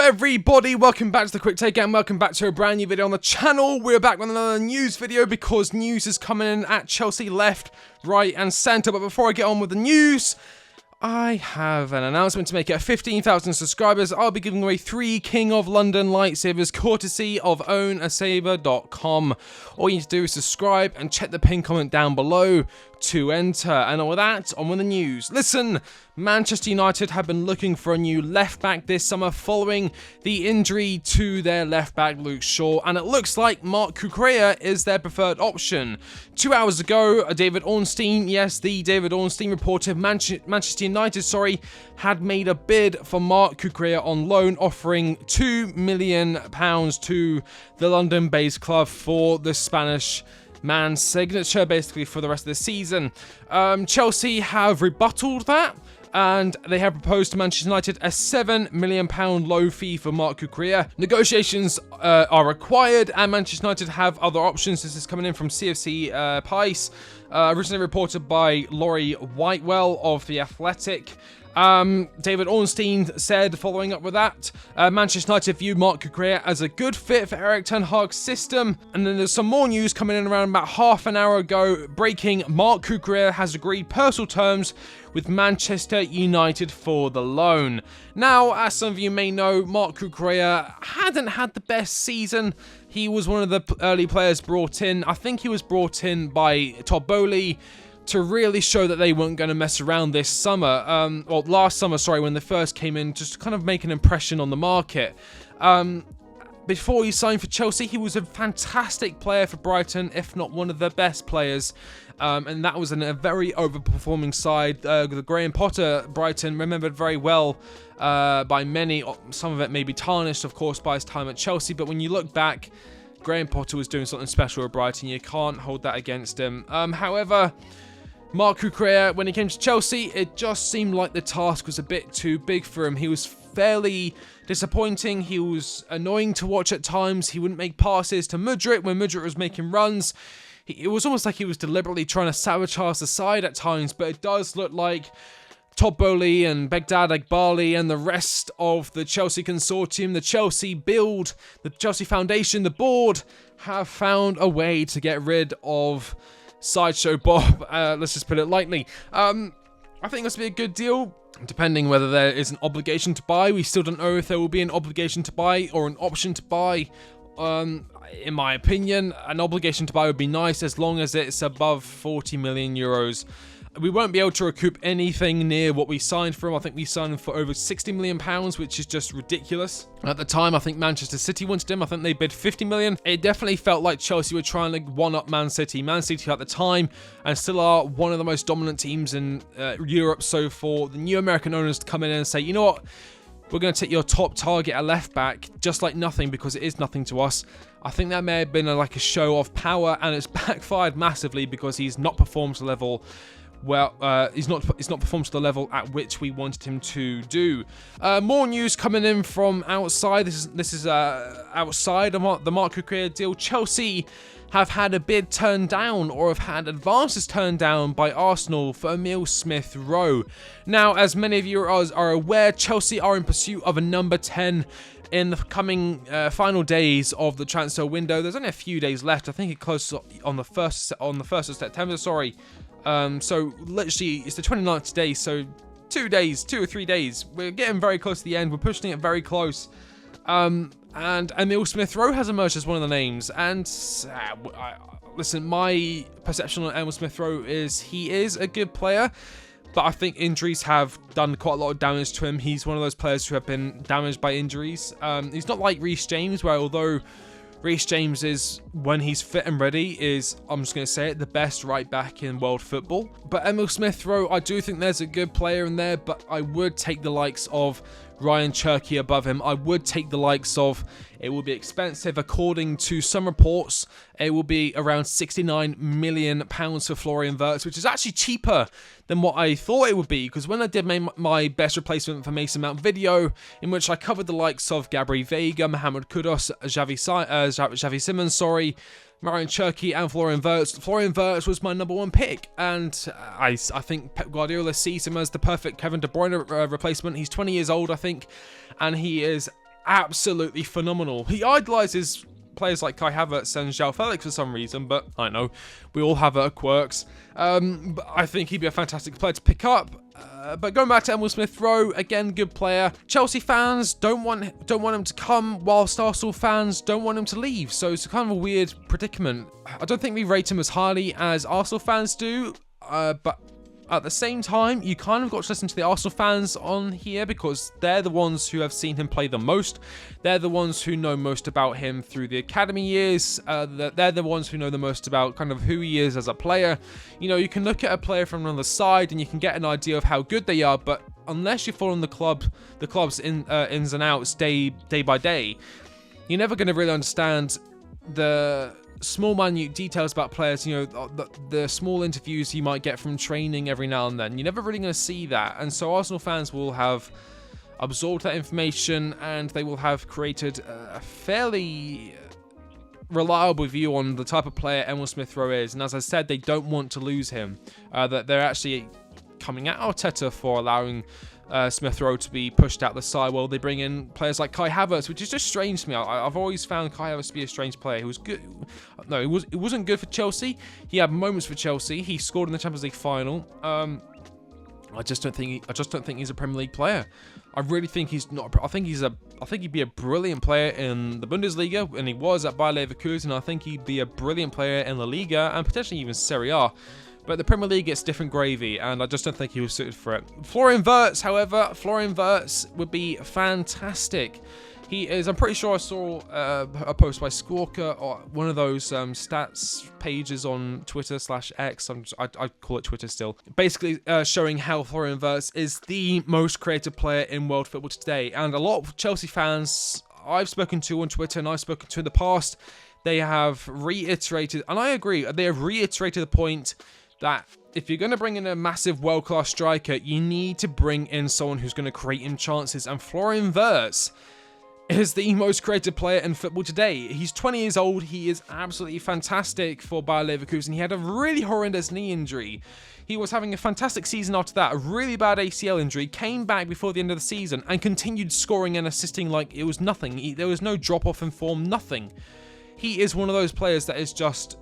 everybody, welcome back to the Quick Take and welcome back to a brand new video on the channel. We're back with another news video because news is coming in at Chelsea left, right and centre. But before I get on with the news, I have an announcement to make. At 15,000 subscribers, I'll be giving away 3 King of London lightsabers courtesy of ownasaber.com. All you need to do is subscribe and check the pinned comment down below to enter. And with that, on with the news. Listen, Manchester United have been looking for a new left back this summer following the injury to their left back Luke Shaw, and it looks like Marc Cucurella is their preferred option. 2 hours ago, David Ornstein, yes, the David Ornstein reported Manchester United, had made a bid for Marc Cucurella on loan, offering £2 million to the London-based club for the Spanish man's signature, basically for the rest of the season. Chelsea have rebutted that, and they have proposed to Manchester United a £7 million low fee for Marc Cucurella. Negotiations are required, and Manchester United have other options. This is coming in from CFC Pice, originally reported by Laurie Whitewell of The Athletic. David Ornstein said, following up with that, Manchester United view Marc Cucurella as a good fit for Erik ten Hag's system. And then there's some more news coming in around about half an hour ago, breaking Marc Cucurella has agreed personal terms with Manchester United for the loan. Now, as some of you may know, Marc Cucurella hadn't had the best season. He was one of the early players brought in. I think he was brought in by Todd Bowley to really show that they weren't going to mess around this summer. Last summer, when they first came in, just to kind of make an impression on the market. Before he signed for Chelsea, he was a fantastic player for Brighton, if not one of the best players. And that was in a very overperforming side. The Graham Potter Brighton remembered very well by many. Some of it may be tarnished, of course, by his time at Chelsea. But when you look back, Graham Potter was doing something special at Brighton. You can't hold that against him. However, Marc Cucurella, when he came to Chelsea, it just seemed like the task was a bit too big for him. He was fairly disappointing. He was annoying to watch at times. He wouldn't make passes to Mudryk when Mudryk was making runs. It was almost like he was deliberately trying to sabotage the side at times, but it does look like Todd Bowley and Begdad Eghbali and the rest of the Chelsea consortium, the Chelsea build, the Chelsea Foundation, the board, have found a way to get rid of Sideshow Bob, let's just put it lightly. I think this will be a good deal, depending whether there is an obligation to buy. We still don't know if there will be an obligation to buy or an option to buy. In my opinion, an obligation to buy would be nice as long as it's above 40 million euros. We won't be able to recoup anything near what we signed for him. I think we signed him for over £60 million, which is just ridiculous. At the time, I think Manchester City wanted him. I think they bid 50 million. It definitely felt like Chelsea were trying to one-up Man City. Man City at the time, and still are, one of the most dominant teams in Europe. So for the new American owners to come in and say, you know what, we're going to take your top target at left back just like nothing, because it is nothing to us. I think that may have been a show of power, and it's backfired massively because he's not performed to the level. He's not performed to the level at which we wanted him to do. More news coming in from outside. This is outside of the Marc Cucurella deal. Chelsea have had a bid turned down, or have had advances turned down by Arsenal for Emile Smith-Rowe. Now, as many of you are aware, Chelsea are in pursuit of a number 10 in the coming final days of the transfer window. There's only a few days left. I think it closes on the 1st of September. So literally it's the 29th today, so 2 or 3 days. We're getting very close to the end. We're pushing it very close. And Emile Smith-Rowe has emerged as one of the names. And listen, my perception on Emile Smith-Rowe is he is a good player, but I think injuries have done quite a lot of damage to him. He's one of those players who have been damaged by injuries. He's not like Reece James, where although Reece James is, when he's fit and ready, is, I'm just going to say it, the best right back in world football. But Emile Smith-Rowe, I do think there's a good player in there, but I would take the likes of Ryan Cherky above him. I would take the likes of, it will be expensive. According to some reports, it will be around £69 million for Florian Wirtz, which is actually cheaper than what I thought it would be, because when I did my best replacement for Mason Mount video, in which I covered the likes of Gabri Veiga, Mohamed Kudus, Xavi Simons, Ryan Cherky and Florian Wirtz. Florian Wirtz was my number 1 pick, and I think Pep Guardiola sees him as the perfect Kevin De Bruyne replacement. He's 20 years old, I think, and he is absolutely phenomenal. He idolises players like Kai Havertz and João Felix for some reason, but I don't know, we all have our quirks. But I think he'd be a fantastic player to pick up. But going back to Emile Smith-Rowe, again, good player. Chelsea fans don't want him to come, whilst Arsenal fans don't want him to leave. So it's kind of a weird predicament. I don't think we rate him as highly as Arsenal fans do, but at the same time, you kind of got to listen to the Arsenal fans on here because they're the ones who have seen him play the most. They're the ones who know most about him through the academy years. They're the ones who know the most about kind of who he is as a player. You know, you can look at a player from another side and you can get an idea of how good they are, but unless you follow the club's ins and outs day by day, you're never going to really understand the small minute details about players. You know, the small interviews you might get from training every now and then. You're never really going to see that, and so Arsenal fans will have absorbed that information and they will have created a fairly reliable view on the type of player Emile Smith-Rowe is. And as I said, they don't want to lose him. That they're actually coming at Arteta for allowing Smith-Rowe to be pushed out the side while they bring in players like Kai Havertz, which is just strange to me. I've always found Kai Havertz to be a strange player. He was good. No, it wasn't good for Chelsea. He had moments for Chelsea. He scored in the Champions League final. I just don't think he's a Premier League player. I really think he's not. I think he'd be a brilliant player in the Bundesliga, and he was at Bayer Leverkusen. I think he'd be a brilliant player in La Liga and potentially even Serie A. But the Premier League gets different gravy, and I just don't think he was suited for it. Florian Wirtz, however, would be fantastic. He is, I'm pretty sure I saw a post by Squawker, or one of those stats pages on Twitter/X, I call it Twitter still, basically showing how Florian Wirtz is the most creative player in world football today. And a lot of Chelsea fans I've spoken to on Twitter and I've spoken to in the past, they have reiterated, and I agree, they have reiterated the point that if you're going to bring in a massive world-class striker, you need to bring in someone who's going to create him chances. And Florian Wirtz is the most creative player in football today. He's 20 years old. He is absolutely fantastic for Bayer Leverkusen. He had a really horrendous knee injury. He was having a fantastic season after that, a really bad ACL injury, came back before the end of the season and continued scoring and assisting like it was nothing. There was no drop-off in form, nothing. He is one of those players that is just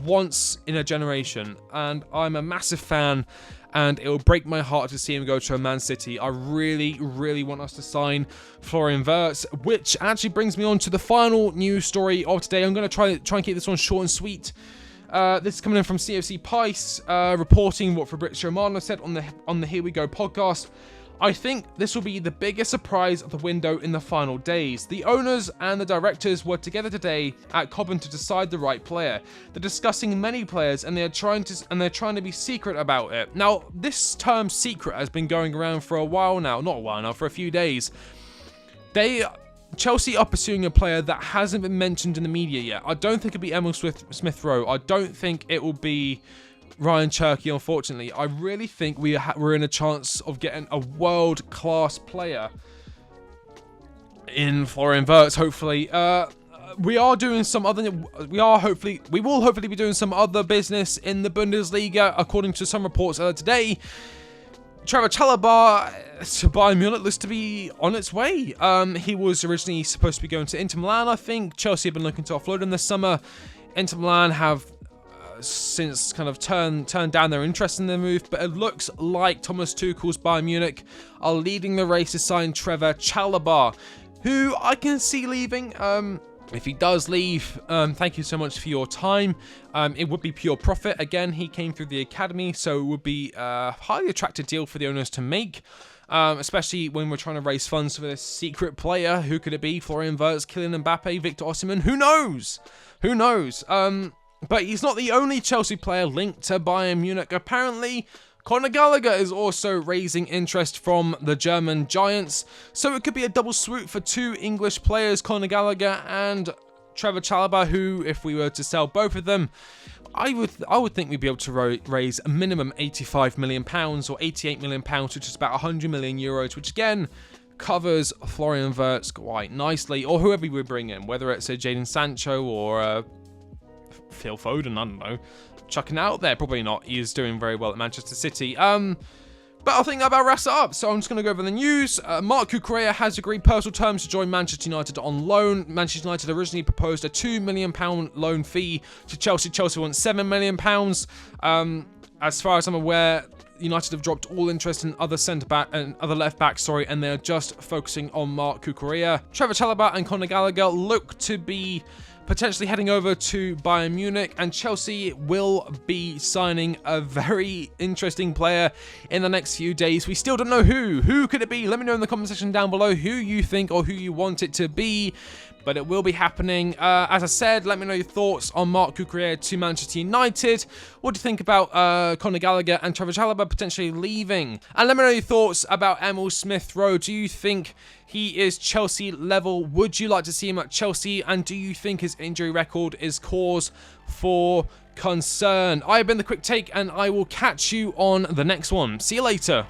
once in a generation, and I'm a massive fan, and it will break my heart to see him go to a Man City. I really, really want us to sign Florian Wirtz, which actually brings me on to the final news story of today. I'm going to try and keep this one short and sweet. This is coming in from CFC Pice, reporting what Fabrizio Romano said on the Here We Go podcast. I think this will be the biggest surprise of the window in the final days. The owners and the directors were together today at Cobham to decide the right player. They're discussing many players and they're trying to be secret about it. Now, this term secret has been going around for a while now. Not a while now, for a few days. Chelsea are pursuing a player that hasn't been mentioned in the media yet. I don't think it'll be Emile Smith-Rowe. I don't think it will be Ryan Cherky, unfortunately. I really think we're in a chance of getting a world-class player in Florian Wirtz, hopefully. We will hopefully be doing some other business in the Bundesliga, according to some reports today. Trevor Chalobah to Bayern Munich looks to be on its way. He was originally supposed to be going to Inter Milan, I think. Chelsea have been looking to offload him this summer. Inter Milan have since kind of turned down their interest in the move, but it looks like Thomas Tuchel's Bayern Munich are leading the race to sign Trevor Chalobah, who I can see leaving. If he does leave, thank you so much for your time. It would be pure profit. Again, he came through the academy, so it would be a highly attractive deal for the owners to make, especially when we're trying to raise funds for this secret player. Who could it be? Florian Wirtz, Kylian Mbappe, Victor Osimhen? Who knows? Who knows? But he's not the only Chelsea player linked to Bayern Munich. Apparently, Conor Gallagher is also raising interest from the German Giants. So it could be a double swoop for two English players, Conor Gallagher and Trevor Chalobah, who, if we were to sell both of them, I would think we'd be able to raise a minimum £85 million or £88 million, which is about 100 million euros, which again covers Florian Wirtz quite nicely, or whoever we bring in, whether it's a Jadon Sancho or Phil Foden, I don't know. Chucking out there, probably not. He is doing very well at Manchester City. But I think that about wraps it up. So I'm just going to go over the news. Marc Cucurella has agreed personal terms to join Manchester United on loan. Manchester United originally proposed a £2 million loan fee to Chelsea. Chelsea wants £7 million. As far as I'm aware, United have dropped all interest in other centre-back and other left-backs, and they're just focusing on Marc Cucurella. Trevor Chalobah and Conor Gallagher look to be potentially heading over to Bayern Munich, and Chelsea will be signing a very interesting player in the next few days. We still don't know who. Who could it be? Let me know in the comment section down below who you think or who you want it to be. But it will be happening. As I said, let me know your thoughts on Marc Cucurella to Manchester United. What do you think about Conor Gallagher and Trevor Chalobah potentially leaving? And let me know your thoughts about Emile Smith-Rowe. Do you think he is Chelsea level? Would you like to see him at Chelsea? And do you think his injury record is cause for concern? I have been The Quick Take, and I will catch you on the next one. See you later.